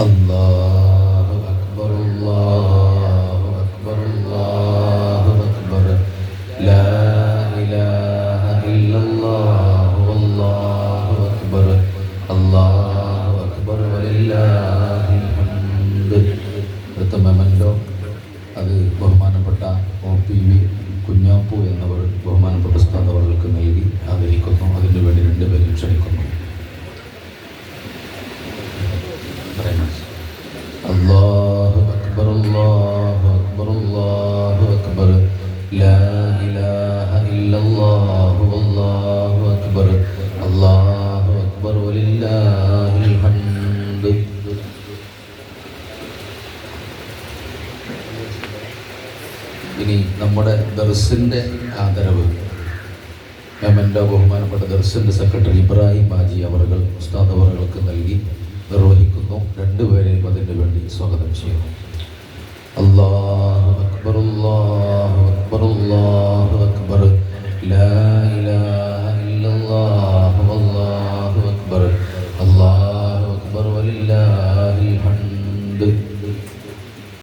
അല്ലാഹു അക്ബർ അല്ലാഹു അക്ബർ അല്ലാഹു അക്ബർ ലാ ഇലാഹ ഇല്ലല്ലാഹു അല്ലാഹു അക്ബർ അല്ലാഹു അക്ബർ വലില്ലാഹിൽ ഹംദ്. അടുത്ത മെമൻറ്റോ അത് ബഹുമാനപ്പെട്ട OPV കുഞ്ഞാപ്പു എന്നവർ ബഹുമാനപ്പെട്ട ഉസ്താദ് അവർക്ക് നൽകി ആദരിക്കുന്നു. അതിനു വേണ്ടി രണ്ടുപേരും ക്ഷണിക്കുന്നു. അല്ലാഹു അക്ബർ അല്ലാഹു അക്ബർ അല്ലാഹു അക്ബർ ലാ ഇലാഹ ഇല്ലല്ലാഹു അല്ലാഹു അക്ബർ അല്ലാഹു അക്ബർ വലില്ലാഹിൽ ഹംദ്. ഇനി നമ്മുടെ ദർസിൻ്റെ ആദരവ് മെമൻറ്റോ ബഹുമാനപ്പെട്ട ദർസിൻ്റെ സെക്രട്ടറി ഇബ്രാഹിം ഹാജി അവർകൾ ഉസ്താദ് അവർക്ക് നൽകി നിർവഹിക്കുന്നു. രണ്ടുപേരെയും അതിനു വേണ്ടി സ്വാഗതം ചെയ്യുന്നു. അല്ലാഹു അക്ബർ അല്ലാഹു അക്ബർ അല്ലാഹു അക്ബർ ലാ ഇലാഹ